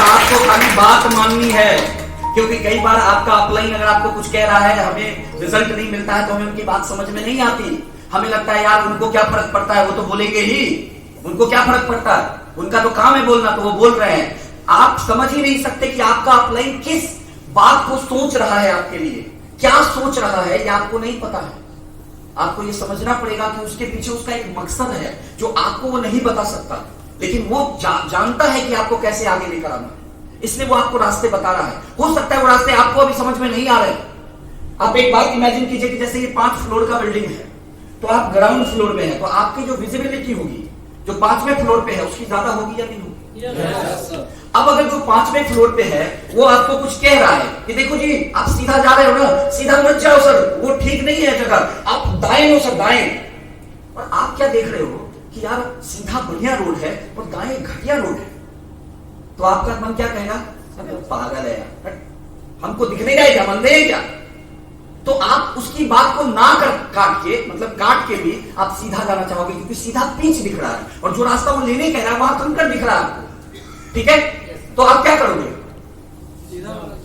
आपको खाली बात माननी है, क्योंकि कई बार आपका अपलाइन अगर आपको कुछ कह रहा है, हमें रिजल्ट नहीं मिलता है तो हमें उनकी बात समझ में नहीं आती। हमें लगता है यार उनको क्या फर्क पड़ता है, वो तो बोलेंगे ही, उनको क्या फर्क पड़ता है, उनका तो काम है बोलना, तो वो बोल रहे हैं। आप समझ ही नहीं सकते कि आपका अपलाइन किस बात को सोच रहा है, आपके लिए क्या सोच रहा है, ये आपको नहीं पता है। आपको ये समझना पड़ेगा कि उसके पीछे उसका एक मकसद है जो आपको वो नहीं बता सकता, लेकिन वो जानता है कि आपको कैसे आगे लेकर आना है, इसलिए वो आपको रास्ते बता रहा है। हो सकता है वो रास्ते आपको अभी समझ में नहीं आ रहे। आप एक बात इमेजिन कीजिए कि जैसे ये 5 फ्लोर का बिल्डिंग है, तो आप ग्राउंड फ्लोर में है, तो आपकी जो विजिबिलिटी होगी जो 5वें फ्लोर पे है उसकी ज्यादा होगी या नहीं होगी? अब अगर जो 5वें फ्लोर पे है वो आपको कुछ कह रहा है कि देखो जी आप सीधा जा रहे हो ना, सीधा मत जाओ सर, वो ठीक नहीं है जगह, आप दाएं लो सर, दाएं। और आप क्या देख रहे हो कि यार सीधा बढ़िया रोड है और दाएं घटिया रोड है, तो आपका मन क्या कहेगा, पागल है यार, हमको दिख नहीं रहा है क्या, मन नहीं है क्या? तो आप उसकी बात को ना काट के भी आप सीधा जाना चाहोगे, क्योंकि सीधा पीच दिख रहा है और जो रास्ता वो लेने कह रहा है वहां कंकर दिख रहा है आपको, ठीक है? तो आप क्या करोगे?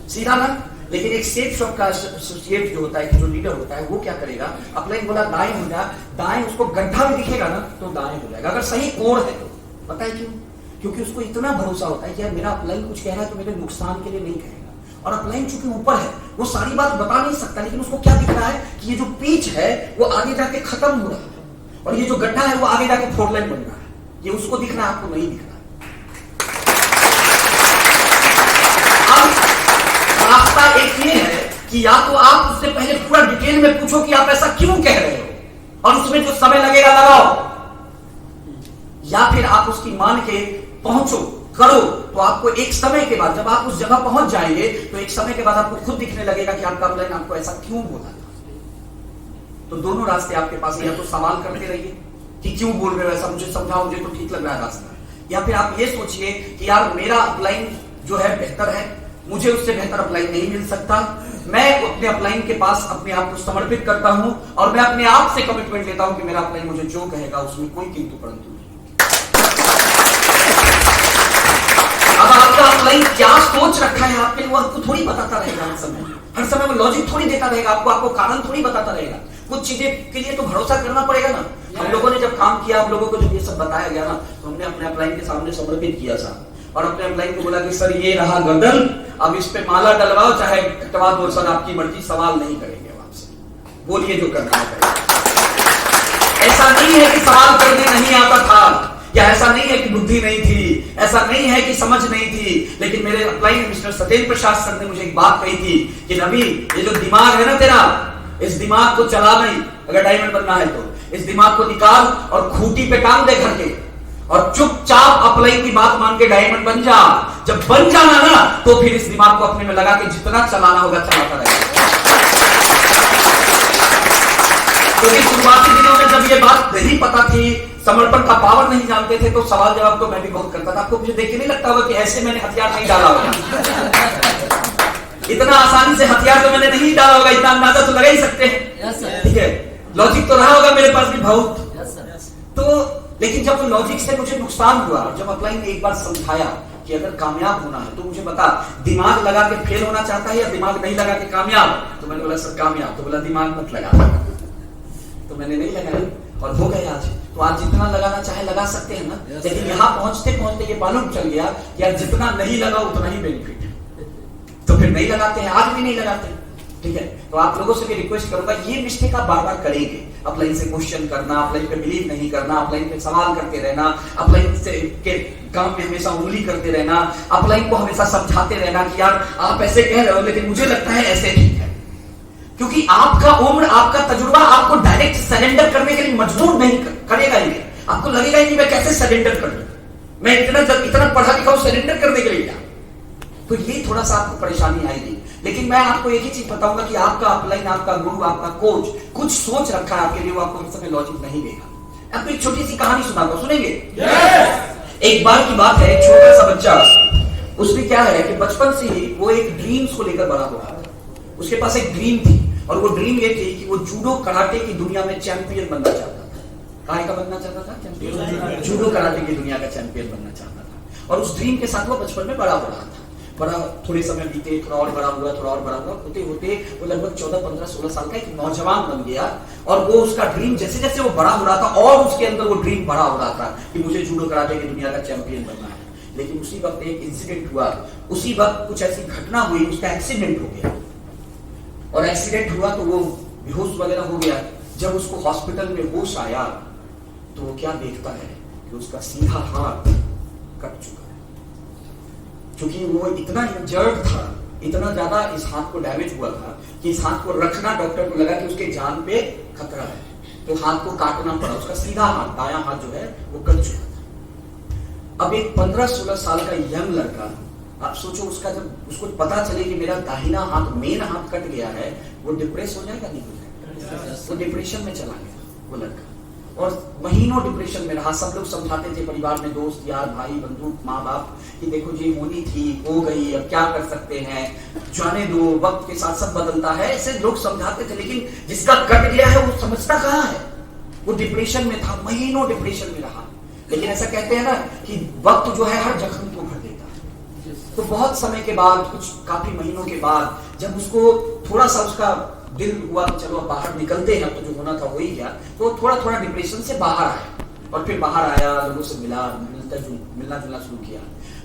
सीधा ना। लेकिन एक सेफ शॉप का सेफ जो होता है, जो लीडर होता है, वो क्या करेगा, अपलाइन बोला दाएं हो जा, दाएं उसको गड्ढा भी दिखेगा ना तो दाएं हो जाएगा, अगर सही कोण है तो। पता है क्यों? क्योंकि उसको इतना भरोसा होता है कि यार मेरा अपलाइन कुछ कह रहा है तो मेरे नुकसान के लिए नहीं कहेगा। और अपलाइन चूंकि ऊपर है वो सारी बात बता नहीं सकता, लेकिन उसको क्या दिख रहा है कि ये जो पीच है वो आगे जाके खत्म हो रहा है और ये जो गड्ढा है वो आगे जाके 4 लाइन बन रहा है, ये उसको दिख रहा है, आपको नहीं दिख रहा। अब रास्ता एक ये है कि या तो आप उससे पहले पूरा डिटेल में पूछो कि आप ऐसा क्यों कह रहे हो और उसमें जो समय लगेगा लगाओ, या फिर आप उसकी मान के पहुंचो करो, तो आपको एक समय के बाद जब आप उस जगह पहुंच जाएंगे तो एक समय के बाद आपको खुद दिखने लगेगा कि आपका अपलाइन आपको ऐसा क्यों बोला था। तो दोनों रास्ते आपके पास है, या तो सवाल करते रहिए कि क्यों बोल रहे हो ऐसा, मुझे समझाओ, मुझे तो ठीक लग रहा है रास्ता, या फिर आप ये सोचिए कि यार मेरा अपलाइन जो है बेहतर है, मुझे उससे बेहतर अपलाइन नहीं मिल सकता, मैं अपने अपलाइन के पास अपने आप को समर्पित करता हूं और मैं अपने आप से कमिटमेंट लेता हूं कि मेरा अपलाइन मुझे जो कहेगा उसमें कोई किंतु परंतु नहीं। अब आपका अपलाइन क्या सोच रखा है आपके लिए वो आपको थोड़ी बताता रहेगा, हर समय वो लॉजिक थोड़ी देता रहेगा आपको कारण थोड़ी बताता रहेगा। कुछ चीजें के लिए तो भरोसा करना पड़ेगा ना। हम लोगों ने जब काम किया, आप लोगों को जब ये सब बताया गया ना, तो हमने अपने अपलाइन के सामने समर्पित किया था और अपने अपलाइन को बोला कि सर ये रहा गर्दन, अब इस पे माला डलवाओ चाहे कटवा दो सर, आपकी मर्जी, सवाल नहीं करेंगे आपसे, बोलिए जो करना है। ऐसा नहीं है कि सवाल करने नहीं आता था, या ऐसा नहीं है कि बुद्धि नहीं थी, ऐसा नहीं है कि समझ नहीं थी, लेकिन मेरे अपलाइन मिस्टर सत्येंद्र प्रसाद सर ने मुझे एक बात कही थी कि रवि ये जो दिमाग है ना तेरा, इस दिमाग को चला नहीं, अगर डायमंड बनना है तो इस दिमाग को निकाल और खूंटी पे टांग दे करके और चुपचाप अपलाइन की बात मान के डायमंड बन जा। जब बन जाना ना तो फिर इस दिमाग को अपने में लगा के जितना चलाना होगा चलाता रहेगा। क्योंकि शुरुआती दिनों में जब ये बात नहीं पता थी, समर्पण का पावर नहीं जानते थे, तो सवाल जवाब तो मैं भी बहुत करता था। आपको मुझे देख के नहीं लगता होगा कि ऐसे मैंने हथियार नहीं डाला होगा, इतना आसानी से हथियार तो मैंने नहीं डाला होगा, इतना अंदाजा तो लगा ही सकते हैं, ठीक है? लॉजिक तो रहा होगा मेरे पास भी बहुत। तो लेकिन जब लॉजिक से मुझे नुकसान हुआ, जब अपलाइन ने एक बार समझाया कि अगर कामयाब होना है तो मुझे बता, दिमाग लगा के फेल होना चाहता है या दिमाग नहीं लगा के कामयाब? तो मैंने बोला सर कामयाब। तो बोला दिमाग मत लगा, तो मैंने नहीं लगाया और हो गए आज। तो आज जितना लगाना चाहे लगा सकते हैं ना, लेकिन यहाँ पहुंचते पहुंचते ये मालूम चल गया कि यार जितना नहीं लगा उतना ही बेनिफिट है, तो फिर नहीं लगाते हैं, आज भी नहीं लगाते, ठीक है? तो आप लोगों से भी रिक्वेस्ट करूंगा, ये मिस्टेक आप बार बार करेंगे, अपलाइन से क्वेश्चन करना, अपलाइन पे बिलीव नहीं करना, अपलाइन पे सवाल करते रहना, अपलाइन से के काम में हमेशा उंगली करते रहना, अपलाइन को हमेशा समझाते रहना कि यार आप ऐसे कह रहे हो लेकिन मुझे लगता है ऐसे ठीक है, क्योंकि आपका उम्र, आपका तजुर्बा आपको डायरेक्ट सरेंडर करने के लिए मजबूर नहीं करेगा ही। आपको लगेगा ही कि मैं कैसे सरेंडर कर दूं, मैं इतना पढ़ा लिखा हूं सरेंडर करने के लिए, तो ये थोड़ा सा आपको परेशानी आएगी। लेकिन मैं आपको एक ही चीज बताऊंगा कि आपका अपलाइन, आपका गुरु, आपका कोच कुछ सोच रखा है आपके लिए, वो आपको इस समय लॉजिक नहीं देगा। आपको एक छोटी सी कहानी सुनाता हूं, सुनेंगे? एक बार की बात है, एक छोटा सा बच्चा, उसमें क्या है कि बचपन से ही वो एक ड्रीम्स को लेकर बड़ा हुआ। उसके पास एक ड्रीम थी और वो ड्रीम ये थी कि वो जूडो कराटे की दुनिया में चैंपियन बनना चाहता था। काहे का बनना चाहता था? चैंपियन। जूडो कराटे की दुनिया का चैंपियन बनना चाहता था। और उस ड्रीम के साथ वो बचपन में बड़ा हो रहा था। बड़ा थोड़े समय बीते, थोड़ा और बड़ा हुआ, थोड़ा और बड़ा हुआ, होते होते वो लगभग 14, 15, 16 साल का एक नौजवान बन गया। और वो उसका ड्रीम जैसे जैसे वो बड़ा हो रहा था और उसके अंदर वो ड्रीम बड़ा हो रहा था कि मुझे जूडो कराटे की दुनिया का चैंपियन बनना है। लेकिन उसी वक्त एक इंसिडेंट हुआ, उसी वक्त कुछ ऐसी घटना हुई, उसका एक्सीडेंट हो गया। और एक्सीडेंट हुआ तो वो बेहोश वगैरह हो गया। जब उसको हॉस्पिटल में होश आया तो वो क्या देखता है कि उसका सीधा हाथ कट चुका है। क्योंकि वो इतना इंजर्ड था, इतना ज्यादा इस हाथ को डैमेज हुआ था कि इस हाथ को रखना डॉक्टर को लगा कि उसके जान पे खतरा है, तो हाथ को काटना पड़ा। उसका सीधा हाथ, दायां हाथ जो है वो कट चुका था। अब एक 15-16 साल का यंग लड़का, आप सोचो उसका जब उसको पता चले कि मेरा दाहिना हाथ, मेन हाथ कट गया है, वो डिप्रेस हो जाएगा नहीं हो जाएगा? वो डिप्रेशन में चला गया वो लड़का, और महीनों डिप्रेशन में रहा। सब लोग समझाते थे परिवार में, दोस्त यार भाई बंधु माँ बाप, कि देखो जी होनी थी, हो गई, अब क्या कर सकते हैं, जाने दो, वक्त के साथ सब बदलता है, ऐसे लोग समझाते थे। लेकिन जिसका कट गया है वो समझता कहाँ है? वो डिप्रेशन में था, महीनों डिप्रेशन में रहा। लेकिन ऐसा कहते हैं ना कि वक्त जो है हर जख्म को भर देता है। तो बहुत समय के बाद, कुछ काफी महीनों के बाद, जब उसको थोड़ा सा उसका दिल हुआ कि चलो अब बाहर निकलते हैं, तो जो होना था वही गया, तो थोड़ा थोड़ा डिप्रेशन से बाहर आया। और फिर बाहर आया, लोगों से मिलना जुलना शुरू किया।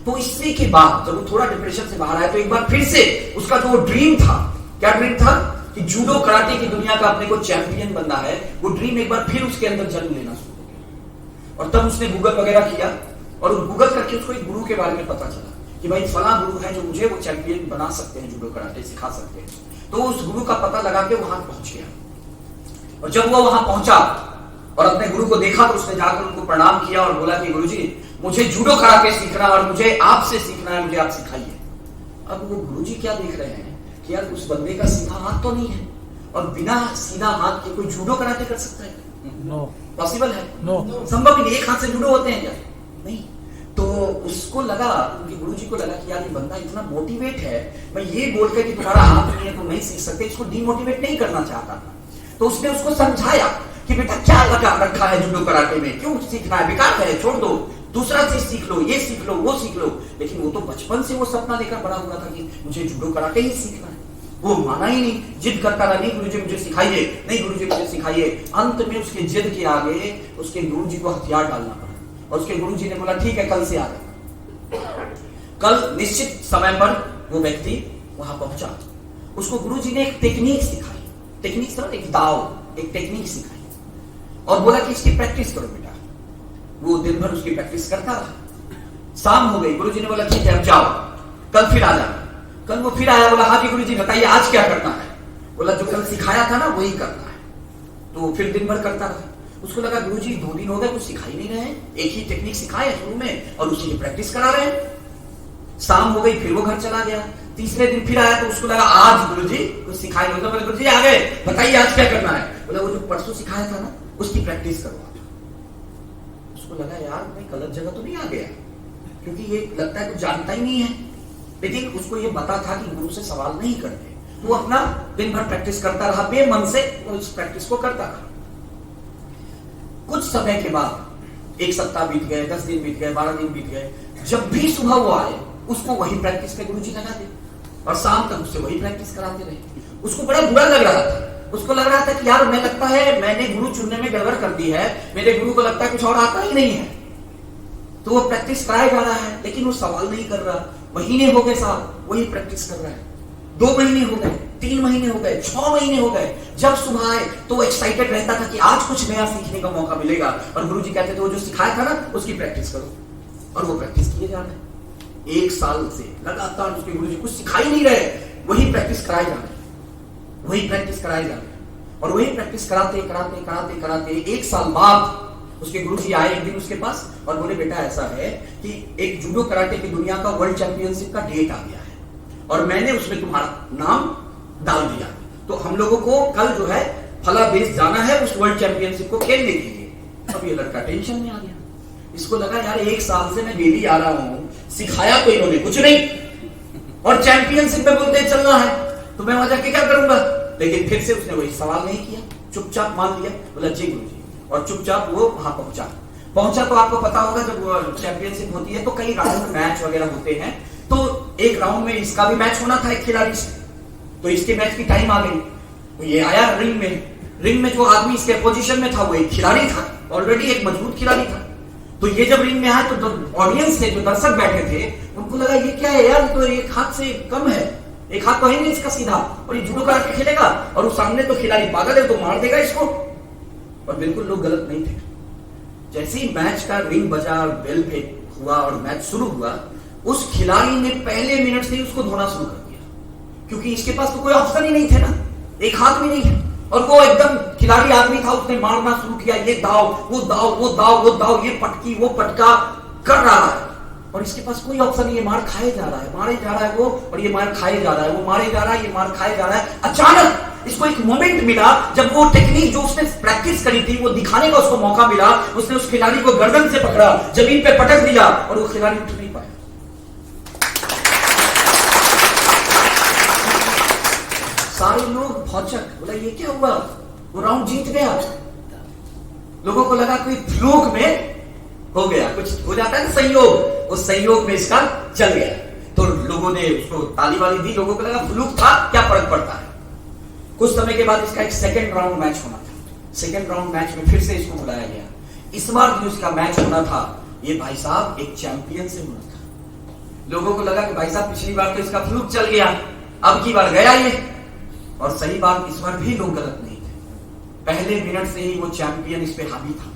तो इसी के बाद जब वो थोड़ा डिप्रेशन से बाहर आया तो एक बार फिर से उसका जो ड्रीम था, क्या ड्रीम था? कि जूडो कराटे की दुनिया का अपने को चैंपियन बनना है। वो ड्रीम एक बार फिर उसके अंदर जन्म लेना शुरू हो गया। और तब उसने गूगल वगैरह किया, और गूगल करके उसको एक गुरु के बारे में पता चला कि भाई फला गुरु है जो मुझे वो चैंपियन बना सकते हैं, जूडो कराटे सिखा सकते हैं। तो उस गुरु का पता लगा के वहां पहुंच गया। और जब वो वहां पहुंचा और अपने गुरु को देखा तो उसने जाकर उनको प्रणाम किया और बोला कि गुरुजी, मुझे जूडो कराटे सीखना और मुझे आपसे सीखना है, मुझे आप सिखाइए। अब वो गुरुजी क्या देख रहे हैं कि यार उस बंदे का सीधा हाथ तो नहीं है, और बिना सीधा हाथ के कोई जूडो कराटे कर सकता है? नो पॉसिबल है? नो संभव ही नहीं। एक हाथ से जूडो होते हैं क्या? नहीं। तो उसको लगा, उनके गुरुजी को लगा कि यार ये बंदा इतना मोटिवेट है, मैं ये बोलकर कि तुम्हारा हाथ नहीं है तुम नहीं सीख सकते, इसको डीमोटिवेट नहीं करना चाहता था। तो उसने उसको समझाया कि बेटा क्या लगा रखा है जूडो कराटे में, क्यों सीखना है, बेकार है, छोड़ दो, दूसरा चीज सीख लो, ये सीख लो, वो सीख लो। लेकिन वो तो बचपन से वो सपना लेकर बड़ा हुआ था कि मुझे जूडो कराटे ही सीखना है। वो माना ही नहीं, जिद करता रहा, नहीं गुरुजी मुझे सिखाइए, नहीं गुरुजी मुझे सिखाइए। अंत में उसके जिद के आगे उसके गुरुजी को हथियार डालना पड़ा, और उसके गुरुजी ने बोला ठीक है कल से आ जाए। कल निश्चित समय पर वो व्यक्ति वहां पहुंचा। उसको गुरुजी ने एक टेक्निक सिखाई, टेक्निक समझ, एक दाव, एक टेक्निक सिखाई, और बोला कि इसकी प्रैक्टिस करो बेटा। वो दिन भर उसकी प्रैक्टिस करता रहा। शाम हो गई, गुरुजी ने बोला ठीक है अब जाओ, कल फिर आ जाना। कल वो फिर आया, बोला हाँ जी गुरुजी बताइए आज क्या करना है? बोला जो कल सिखाया था ना वही करना है। तो फिर दिन भर करता रहा। उसको लगा गुरुजी 2 दिन हो गए कुछ सिखा ही नहीं रहे, एक ही टेक्निक सिखाए शुरू में और उसी की प्रैक्टिस करा रहे हैं। शाम हो गई, फिर वो घर चला गया। तीसरे दिन फिर आया तो उसको लगा आज गुरुजी कुछ सिखाए नहीं। बोले गुरुजी आ गए, बताइए आज क्या करना है? बोला वो जो परसों सिखाया था ना उसकी प्रैक्टिस करो। उसको लगा यार मैं गलत जगह तो नहीं आ गया, क्योंकि ये लगता है कुछ जानता ही नहीं है। लेकिन उसको ये पता था कि गुरु से सवाल नहीं करते। वो अपना दिन भर प्रैक्टिस करता रहा, बेमन से वो इस प्रैक्टिस को करता रहा। कुछ समय के बाद 1 सप्ताह बीत गए, 10 दिन बीत गए, 12 दिन बीत गए। जब भी सुबह वो आए उसको वही प्रैक्टिस पे गुरुजी लगा दे, और शाम तक उससे वही प्रैक्टिस कराते रहे। उसको बड़ा बुरा लग रहा था। उसको लग रहा था कि यार मैं लगता है मैंने गुरु चुनने में गड़बड़ कर दी है, मेरे गुरु को लगता है कुछ और आता ही नहीं है। तो वो प्रैक्टिस कराया जा रहा है लेकिन वो सवाल नहीं कर रहा। महीने हो गए साहब वही प्रैक्टिस कर रहा है। 2 महीने हो गए, 3 महीने हो गए, 6 महीने हो गए। जब सुबह आए तो एक्साइटेड रहता था कि आज कुछ नया सीखने का मौका मिलेगा, और गुरुजी कहते थे वो जो सिखाया था ना उसकी प्रैक्टिस करो, और वो प्रैक्टिस किए जा रहे हैं। 1 साल से लगातार उसके गुरुजी कुछ सिखा ही नहीं रहे, वही प्रैक्टिस कराए जा रहे, वही प्रैक्टिस कराए जा रहे, और वही प्रैक्टिस कराते कराते कराते कराते 1 साल बाद उसके गुरुजी आए एक दिन उसके पास और बोले बेटा ऐसा है कि एक जूडो कराटे की दुनिया का वर्ल्ड चैंपियनशिप का डेट आ गया है, और मैंने उसमें तुम्हारा नाम डाल दिया, तो हम लोगों को कल जो है फला देश जाना है उस वर्ल्ड चैंपियनशिप को खेलने के लिए। अब ये लड़का टेंशन में आ गया। इसको लगा यार 1 साल से मैं डेली आ रहा हूं, सिखाया तो इन्होंने कुछ नहीं, और चैंपियनशिप में बोलते चलना है तो मैं वहां जाके क्या करूंगा? लेकिन फिर से उसने वही सवाल नहीं किया, चुपचाप मान लिया, बोला जी गुरुजी, और चुपचाप वो वहां पहुंचा। पहुंचा तो आपको पता होगा जब चैंपियनशिप होती है तो कई राउंड मैच वगैरह होते हैं, तो एक राउंड में इसका भी मैच होना था एक खिलाड़ी से, तो इसके मैच की टाइम आ गई, तो ये आया रिंग में जो आदमी इसके पोजीशन में था वो एक खिलाड़ी था, ऑलरेडी एक मजबूत खिलाड़ी था। तो ये जब रिंग में आया तो ऑडियंस थे, जो दर्शक बैठे थे, उनको लगा ये क्या है यार, तो एक हाथ से कम है, एक हाथ तो है नहीं इसका सीधा, और ये जूडो कराटे खेलेगा और वो सामने तो खिलाड़ी पागल है तो मार देगा इसको। और बिल्कुल लोग गलत नहीं थे। जैसे ही मैच का रिंग बजा और बेल पे हुआ और मैच शुरू हुआ, उस खिलाड़ी ने पहले मिनट से ही उसको धोना शुरू कर दिया, क्योंकि इसके पास तो कोई ऑप्शन ही नहीं थे ना, एक हाथ भी नहीं है, और वो एकदम खिलाड़ी आदमी था, उसने मारना शुरू किया, ये दाव वो दाव वो दाव वो दाव, ये पटकी वो पटका कर रहा है, और इसके पास कोई ऑप्शन नहीं है, मार खाए जा रहा है, मारे जा रहा है वो, और ये मार खाए जा रहा है, वो मारे जा रहा है, ये मार खाए जा रहा है। अचानक इसको एक मोमेंट मिला, जब वो टेक्निक जो उसने प्रैक्टिस करी थी वो दिखाने का उसको मौका मिला, उसने उस खिलाड़ी को गर्दन से पकड़ा, जमीन पे पटक दिया, और वो खिलाड़ी उठ नहीं पाया। सारे लोग भौचक, बोला ये क्या हुआ, वो राउंड जीत गया। लोगों को लगा कोई फ्लूक में हो गया, कुछ हो जाता है ना संयोग, उस संयोग में इसका चल गया, तो लोगों ने उसको ताली वाली दी, लोगों को लगा फ्लूक था, क्या फर्क पड़ता है। कुछ समय के बाद इसका एक सेकंड राउंड मैच होना था, सेकंड राउंड मैच में फिर से इसको बुलाया गया। इस बार जो इसका मैच होना था, ये भाई साहब एक चैंपियन से होना था। लोगों को लगा कि भाई साहब पिछली बार तो इसका फ्लूक चल गया, अब की बार गया ये, और सही बात इस बार भी लोग गलत नहीं थे। पहले मिनट से ही वो चैंपियन इस पे हावी था,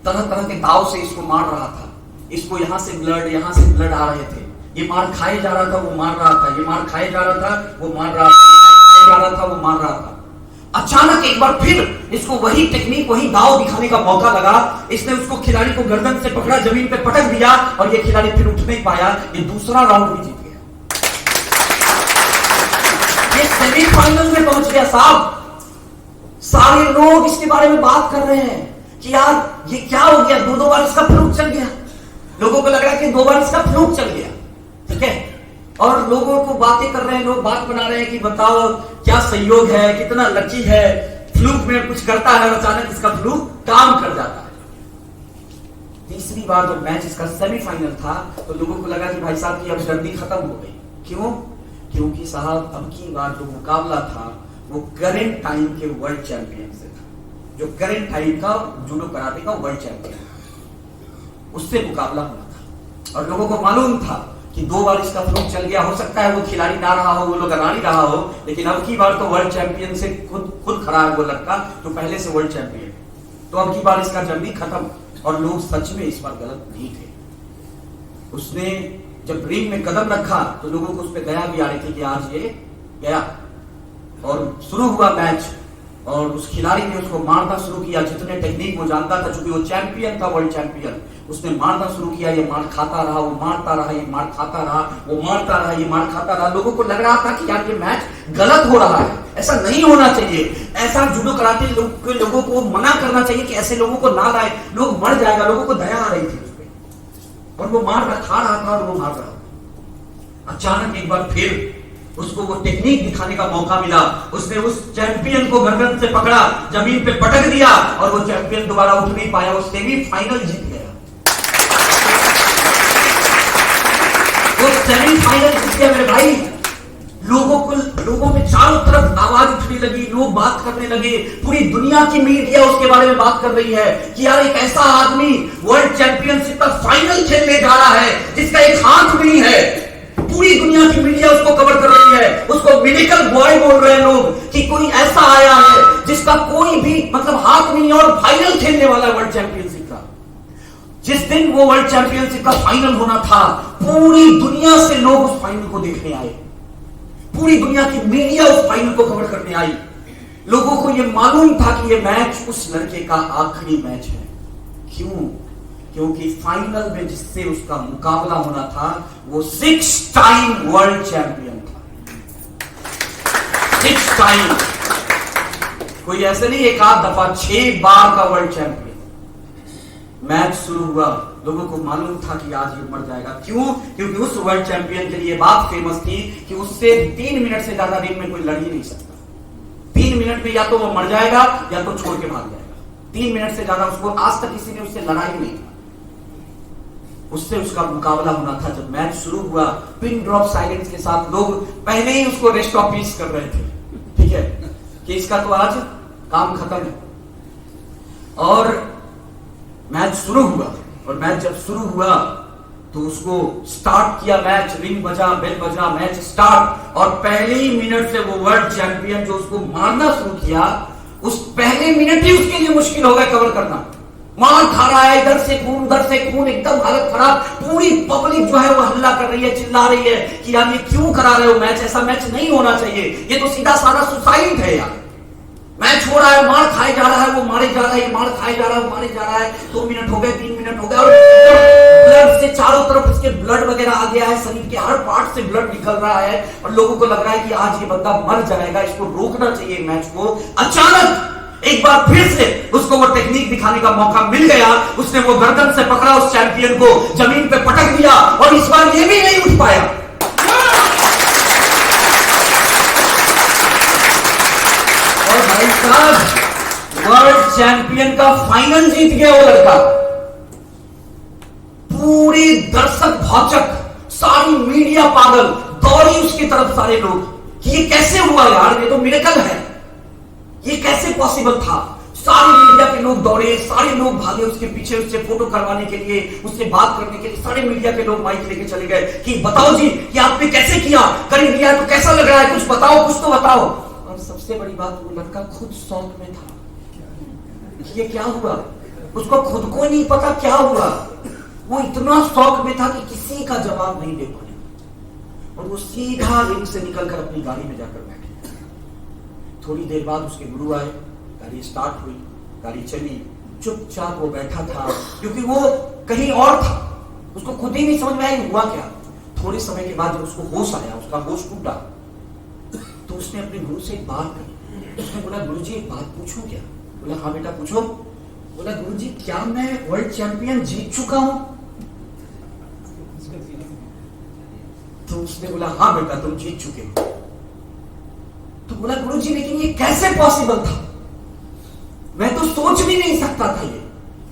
तरह तरह के दाव से इसको मार रहा था, इसको यहां से ब्लड आ रहे थे, ये मार खाए जा रहा था, वो मार रहा था, ये मार खाए जा रहा था, वो मार रहा था, जा रहा था, वो मार रहा था। अचानक एक बार फिर इसको वही टेक्निक, वही दाव दिखाने का मौका लगा, इसने उसको खिलाड़ी को गर्दन से पकड़ा, जमीन पे पटक दिया, और ये खिलाड़ी फिर उठ नहीं पाया, ये दूसरा राउंड भी जीत गया, ये सेमीफाइनल में पहुंच गया साहब। सारे लोग इसके बारे में बात कर रहे हैं कि यार ये क्या हो गया, दो बार इसका फ्लूक चल गया, लोगों को लग रहा है कि 2 बार इसका फ्लूक चल गया, ठीक है, और लोगों को बातें कर रहे हैं, लोग बात बना रहे हैं कि बताओ क्या संयोग है, कितना लकी है, फ्लूक में कुछ करता है और अचानक इसका फ्लूक काम कर जाता है। तीसरी बार जब मैच इसका सेमीफाइनल था, तो लोगों को लगा कि भाई साहब की अब जल्दी खत्म हो गई। क्यों? क्योंकि साहब अब की बार जो मुकाबला था वो करंट टाइम के वर्ल्ड चैंपियन से था, जो करंट टाइम का जूडो कराटे का वर्ल्ड चैंपियन, उससे मुकाबला होना था। और लोगों को मालूम था कि 2 बार इसका फ्लूक चल गया, हो सकता है वो खिलाड़ी ना रहा हो, वो लोग ना नहीं रहा हो, लेकिन अब की बार तो वर्ल्ड चैंपियन से खुद खड़ा है वो लड़का, जो पहले से वर्ल्ड चैंपियन, तो अब की बार इसका जल्दी खत्म। और लोग सच में इस बार गलत नहीं थे। उसने जब रिंग में कदम रखा तो लोगों को उस पर दया भी आ रही थी कि आज ये गया, और शुरू हुआ मैच, और उस खिलाड़ी ने उसको मारना शुरू किया, जितने टेक्निक वो जानता था, चूंकि वो चैंपियन था, वर्ल्ड चैंपियन, उसने मारना शुरू किया, ये मार खाता रहा, वो मारता रहा, ये मार खाता रहा, वो मारता रहा, ये मार खाता रहा। लोगों को लग रहा था कि यार ये मैच गलत हो रहा है, ऐसा नहीं होना चाहिए, ऐसा जूडो कराटे लोगों को मना करना चाहिए कि ऐसे लोगों को ना लाए, लोग मर जाएगा। लोगों को दया आ रही थी उस पर, और वो मार खा रहा था और वो मार रहा था। अचानक एक बार फिर उसको वो टेक्निक दिखाने का मौका मिला, उसने उस चैंपियन को गर्दन से पकड़ा, जमीन पे पटक दिया, और वो चैंपियन दोबारा उठ नहीं पाया, वो सेमीफाइनल जीत गया, वो सेमीफाइनल जीत गया मेरे भाई। लोगों में चारों तरफ आवाज उठने लगी, लोग बात करने लगे, पूरी दुनिया की मीडिया उसके बारे में बात कर रही है कि यार एक ऐसा आदमी वर्ल्ड चैंपियनशिप का फाइनल खेलने जा रहा है जिसका एक हाथ नहीं है। पूरी दुनिया की मीडिया उसको कवर कर रही है, उसको मिरेकल बॉय बोल रहे हैं लोग कि कोई ऐसा आया है जिसका कोई भी मतलब हाथ नहीं है और फाइनल खेलने वाला है वर्ल्ड चैंपियनशिप का। जिस दिन वो वर्ल्ड चैंपियनशिप का फाइनल होना था, पूरी दुनिया से लोग उस फाइनल को देखने आए, पूरी दुनिया की मीडिया उस फाइनल को कवर करने आई। लोगों को यह मालूम था कि यह मैच उस लड़के का आखिरी मैच है। क्यों? क्योंकि फाइनल में जिससे उसका मुकाबला होना था वो 6 टाइम वर्ल्ड चैंपियन था। 6 टाइम, कोई ऐसे नहीं एक आध दफा, 6 बार का वर्ल्ड चैंपियन। मैच शुरू हुआ, लोगों को मालूम था कि आज ये मर जाएगा। क्यों? क्योंकि उस वर्ल्ड चैंपियन के लिए बात फेमस थी कि उससे 3 मिनट से ज्यादा रिंग में कोई लड़ ही नहीं सकता। 3 मिनट में या तो वो मर जाएगा या तो छोड़ के भाग जाएगा। 3 मिनट से ज्यादा उसको आज तक किसी ने उससे लड़ाई नहीं था। उससे उसका मुकाबला होना था। जब मैच शुरू हुआ पिन ड्रॉप साइलेंस के साथ लोग पहले ही उसको रेस्ट ऑफ पीस कर रहे थे, ठीक है, कि इसका तो आज काम खत्म है। और मैच शुरू हुआ, और मैच जब शुरू हुआ तो उसको स्टार्ट किया मैच, रिंग बजा, बेल बजा, मैच स्टार्ट, और पहले ही मिनट से वो वर्ल्ड चैंपियन जो उसको मारना शुरू किया, उस पहले मिनट ही उसके लिए मुश्किल हो गया कवर करना। मार खा रहा है, इधर से खून उधर से खून, एकदम हालत खराब। पूरी पब्लिक जो है वो हल्ला कर रही है, चिल्ला रही है कि यार ये क्यों करा रहे हो मैच, ऐसा मैच नहीं होना चाहिए, ये तो सीधा साधा सुसाइड है यार। मैच हो रहा है, मार खाए जा रहा है, वो मारे जा रहा है, मार खाए जा रहा है, वो मारे जा रहा है। 2 मिनट हो गए, 3 मिनट हो गए, और ब्लड से चारों तरफ इसके ब्लड वगैरह आ गया है, शरीर के हर पार्ट से ब्लड निकल रहा है, और लोगों को लग रहा है कि आज ये बंदा मर जाएगा, इसको रोकना चाहिए मैच को। अचानक एक बार फिर से उसको वो टेक्निक दिखाने का मौका मिल गया। उसने वो गर्दन से पकड़ा उस चैंपियन को, जमीन पे पटक दिया, और इस बार ये भी नहीं उठ पाया। और भाई साहब, वर्ल्ड चैंपियन का फाइनल जीत गया वो लड़का। पूरे दर्शक भौचक, सारी मीडिया पागल, दौड़ी उसकी तरफ सारे लोग कि ये कैसे हुआ यार, ये तो मिरेकल है, ये कैसे पॉसिबल था। सारे मीडिया के लोग दौड़े, सारे लोग भागे उसके पीछे, उससे फोटो करवाने के लिए, उससे बात करने के लिए। सारे मीडिया के लोग माइक लेके चले गए कि बताओ जी कि आपने कैसे किया, कर दिया तो कैसा लग रहा है, कुछ बताओ, कुछ तो बताओ। और सबसे बड़ी बात, वो लड़का खुद शॉक में था, ये क्या हुआ, उसको खुद को नहीं पता क्या हुआ। वो इतना शॉक में था कि किसी का जवाब नहीं दे पाया, और वो सीधा रिंग से निकलकर अपनी गाड़ी में जाकर बैठे। थोड़ी देर बाद उसके गुरु आए, गाड़ी स्टार्ट हुई, गाड़ी चली, चुपचाप वो बैठा था, क्योंकि वो कहीं और था, उसको खुद ही नहीं समझ में आया हुआ क्या। थोड़े समय के बाद जब उसको होश आया, उसका होश टूटा, तो उसने अपने गुरु से एक बात कही। उसने बोला, गुरु जी एक बात पूछूं क्या? बोला हाँ बेटा पूछो। बोला गुरु जी क्या मैं वर्ल्ड चैंपियन जीत चुका हूं? तो उसने बोला हाँ बेटा तुम जीत चुके हो। तो बोला गुरु जी लेकिन ये कैसे पॉसिबल था, मैं तो सोच भी नहीं सकता था, ये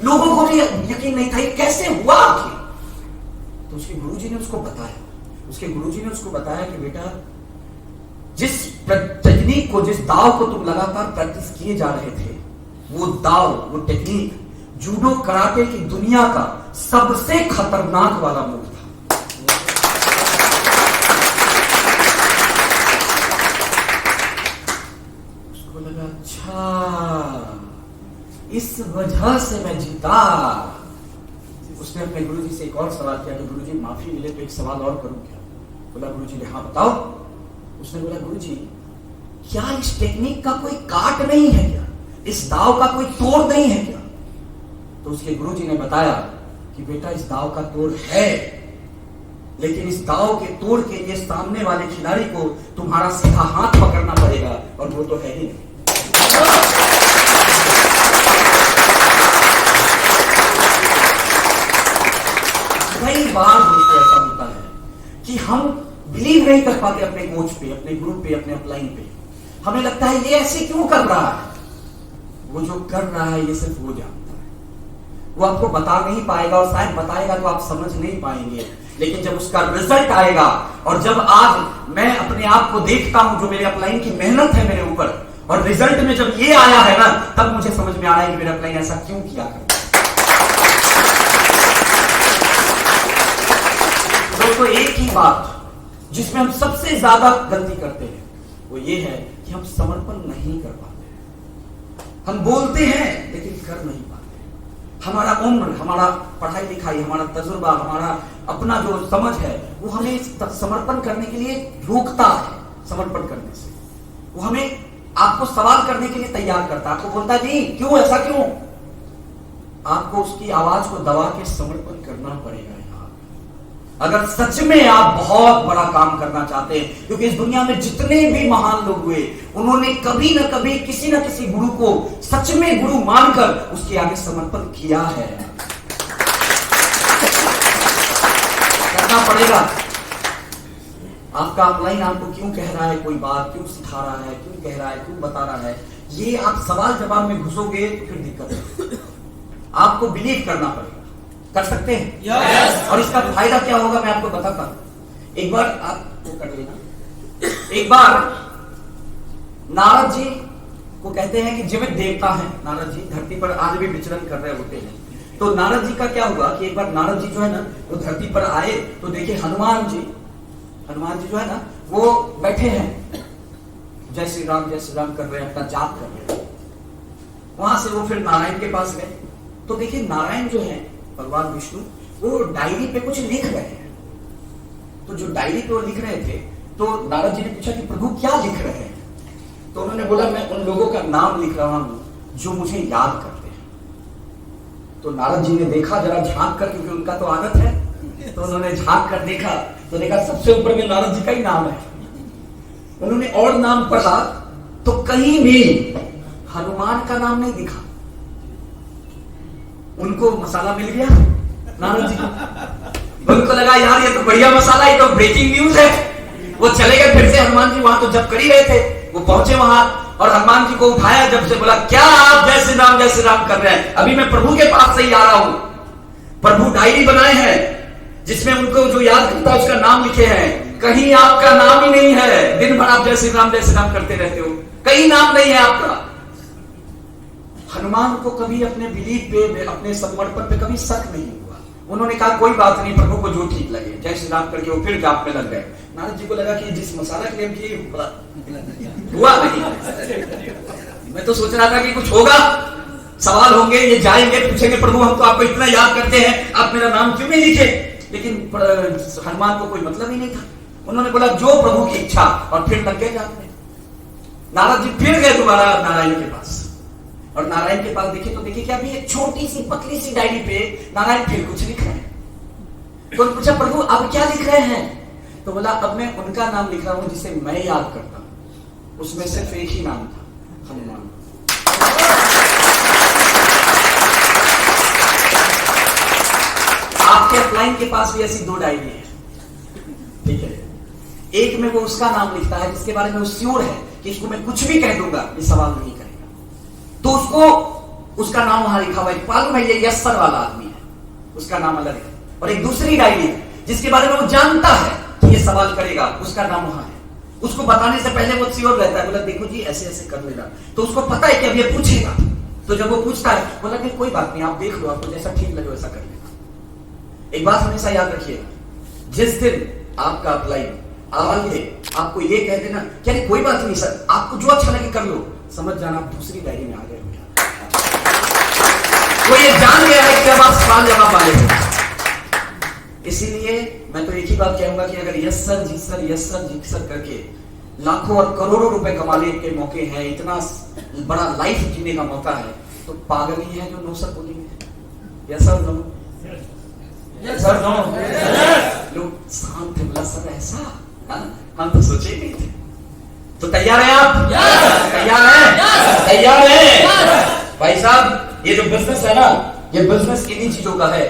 लोगों को भी यकीन नहीं था, ये कैसे हुआ आखिर। तो उसके गुरुजी ने उसको बताया, उसके गुरुजी ने उसको बताया कि बेटा जिस टेक्निक को, जिस दाव को तुम लगातार प्रैक्टिस किए जा रहे थे, वो दाव, वो टेक्निक जूडो कराटे की दुनिया का सबसे खतरनाक वाला मूव था। उसको लगा अच्छा इस वजह से मैं जीता। उसने अपने गुरुजी से एक और सवाल किया कि गुरुजी माफी मिले तो एक सवाल और करूं क्या? बोला गुरुजी ने हाँ बताओ। उसने बोला गुरुजी क्या इस टेक्निक का कोई काट नहीं है क्या, इस दाव का कोई तोड़ नहीं है क्या? तो उसके गुरुजी ने बताया कि बेटा इस दाव का तोड़ है, लेकिन इस दाव के तोड़ के लिए सामने वाले खिलाड़ी को तुम्हारा सीधा हाथ पकड़ना पड़ेगा, और वो तो है ही नहीं। कई बार दोस्तों ऐसा होता है कि हम बिलीव नहीं कर पाते अपने कोच पे, अपने गुरु पे, अपने अपलाइन पे। हमें लगता है ये ऐसे क्यों कर रहा है। वो जो कर रहा है ये सिर्फ वो जानता है, वो आपको बता नहीं पाएगा, और शायद बताएगा तो आप समझ नहीं पाएंगे। लेकिन जब उसका रिजल्ट आएगा, और जब आज मैं अपने आप को देखता हूं, जो मेरे अपलाइन की मेहनत है मेरे ऊपर, और रिजल्ट में जब ये आया है ना, तब मुझे समझ में आ रहा है कि मेरा अपलाइन ऐसा क्यों किया करता। दोस्तों एक ही बात जिसमें हम सबसे ज्यादा गलती करते हैं वो ये है कि हम समर्पण नहीं कर पाते। हम बोलते हैं लेकिन कर नहीं पाते। हमारा उम्र, हमारा पढ़ाई लिखाई, हमारा तजुर्बा, हमारा अपना जो समझ है वो हमें समर्पण करने के लिए रोकता है। समर्पण करने से वो हमें आपको सवाल करने के लिए तैयार करता है, आपको बोलता है जी क्यों, ऐसा क्यों। आपको उसकी आवाज को दबा के समर्पण करना पड़ेगा अगर सच में आप बहुत बड़ा काम करना चाहते हैं। क्योंकि इस दुनिया में जितने भी महान लोग हुए, उन्होंने कभी ना कभी किसी ना किसी गुरु को सच में गुरु मानकर उसके आगे समर्पण किया है। करना पड़ेगा। आपका अपलाइन आपको क्यों कह रहा है, कोई बात क्यों सिखा रहा है, क्यों कह रहा है, क्यों बता रहा है, ये आप सवाल जवाब में घुसोगे तो फिर दिक्कत है। आपको बिलीव करना पड़ेगा। कर सकते हैं? yes. और इसका फायदा क्या होगा मैं आपको बताता हूं। एक बार आप वो कर लेना। एक बार नारद जी को कहते हैं कि जीवित देवता है नारद जी, धरती पर आज भी विचरण कर रहे होते हैं। तो नारद जी का क्या हुआ कि एक बार नारद जी जो है ना वो धरती पर आए तो देखिए हनुमान जी जो है ना वो बैठे हैं, जय श्री राम कर रहे हैं, अपना जाप कर रहे हैं। वहां से वो फिर नारायण के पास गए तो देखिए नारायण जो है भगवान विष्णु वो डायरी पे कुछ लिख रहे हैं। तो जो डायरी पे वो लिख रहे थे तो नारद जी ने पूछा कि प्रभु क्या लिख रहे हैं? तो उन्होंने बोला मैं उन लोगों का नाम लिख रहा हूं जो मुझे याद करते हैं। तो नारद जी ने देखा जरा झांक कर, क्योंकि उनका तो आदत है, तो उन्होंने झांक कर देखा तो देखा सबसे ऊपर में नारद जी का ही नाम है। उन्होंने और नाम पढ़ा तो कहीं भी हनुमान का नाम नहीं दिखा। उनको मसाला मिल गया नारद जी को। उनको लगा यार ये तो बढ़िया मसाला, ये तो ब्रेकिंग न्यूज है। वो चले गए फिर से हनुमान जी वहां तो जब कर ही रहे थे। वो पहुंचे वहां और हनुमान जी को उठाया, जब से बोला क्या आप जय श्री राम कर रहे हैं? अभी मैं प्रभु के पास से ही आ रहा हूं। प्रभु डायरी बनाए हैं जिसमें उनको जो याद करता है उसका नाम लिखे हैं। कहीं आपका नाम ही नहीं है। दिन भर आप जय श्री राम करते रहते हो, कहीं नाम नहीं है आपका। हनुमान को कभी अपने बिलीफ पे, अपने समर्पण पे कभी शक नहीं हुआ। उन्होंने कहा कोई बात नहीं, प्रभु को जो ठीक लगे, जय श्री राम करके वो फिर जाप में लग गए। नारद जी को लगा कि जिस मसाला के लिए किए हुआ नहीं। मैं तो सोच रहा था कि कुछ होगा, सवाल होंगे, ये जाएंगे पूछेंगे प्रभु हम तो आपको इतना याद करते हैं, आप मेरा नाम क्यों नहीं लिखे? लेकिन हनुमान को कोई मतलब ही नहीं था। उन्होंने बोला जो प्रभु की इच्छा, और फिर लग गए जाप में। नारद जी फिर गए दोबारा नारायण के पास, और नारायण के पास देखे तो देखिए कि अभी एक छोटी सी पतली सी डायरी पे नारायण फिर कुछ लिख रहे हैं। तो पूछा प्रभु अब क्या लिख रहे हैं? तो बोला अब मैं उनका नाम लिख रहा हूं जिसे मैं याद करता हूं। उसमें सिर्फ एक ही नाम था, हनुमान। आपके अपलाइन के पास भी ऐसी 2 डायरी है, ठीक है? एक में वो उसका नाम लिखता है जिसके बारे में वो श्योर है कि इसको मैं कुछ भी कह दूंगा ये सवाल नहीं करेगा, तो उसको उसका नाम वहां लिखा हुआ है। मालूम है ये यस्सर वाला आदमी है, उसका नाम अलग है। और एक दूसरी डायरी है जिसके बारे में वो जानता है कि ये सवाल करेगा, उसका नाम वहां है। उसको बताने से पहले वो श्योर रहता है, बोला देखो जी ऐसे ऐसे कर लेना, तो उसको पता है कि अब ये पूछेगा। तो जब वो पूछता है बोला कि कोई बात नहीं, आप देख लो, आपको जैसा ठीक लगे वैसा कर लेना। एक बात हमेशा याद रखिएगा, जिस दिन आपका अप्लाइन आगे आपको ये कह देना क्या नहीं कोई बात नहीं सर, आपको जो अच्छा लगे कर लो, समझ जाना आप दूसरी डायरी में आ गए हो। वो ये जान गया है कि अब आप सवाल जवाब वाले हो। इसीलिए मैं तो एक ही बात कहूंगा कि अगर यस सर जी सर करके लाखों और करोड़ों रुपए कमाने के मौके हैं, इतना बड़ा लाइफ जीने का मौका है, तो पागल ही है जो नो सर बोलेंगे। Yes sir no, yes sir no, लोग शांत है, सर ऐसा, हम तो सोचे नहीं थे। तो तैयार है आप? तैयार है? तैयार है भाई साहब। ये जो बिजनेस है ना, ये बिजनेस किन्हीं चीजों का है,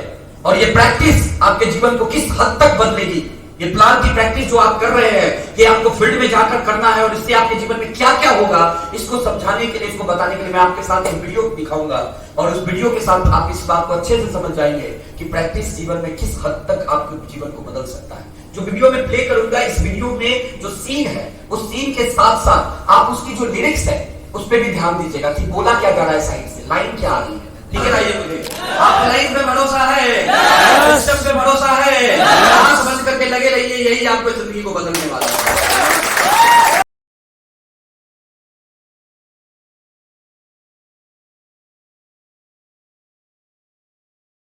और ये प्रैक्टिस आपके जीवन को किस हद तक बदलेगी, ये प्लान की प्रैक्टिस जो आप कर रहे हैं, कि आपको फील्ड में जाकर करना है और इससे आपके जीवन में क्या क्या होगा, इसको समझाने के लिए, इसको बताने के लिए मैं आपके साथ एक वीडियो दिखाऊंगा, और उस वीडियो के साथ आप इस बात को अच्छे से समझ जाएंगे कि प्रैक्टिस जीवन में किस हद तक आपके जीवन को बदल सकता है। जो वीडियो में प्ले करूंगा, इस वीडियो में जो सीन है, उस सीन के साथ साथ आप उसकी जो लिरिक्स है उस पर भी ध्यान दीजिएगा कि बोला क्या जा रहा है, साइड से लाइन क्या आ रही है। ठीक है ना? ये मुझे आप लाइन पे भरोसा है, सिस्टम पे भरोसा है, आंख बंद करके लगे रहिए, यही आपको जिंदगी को बदल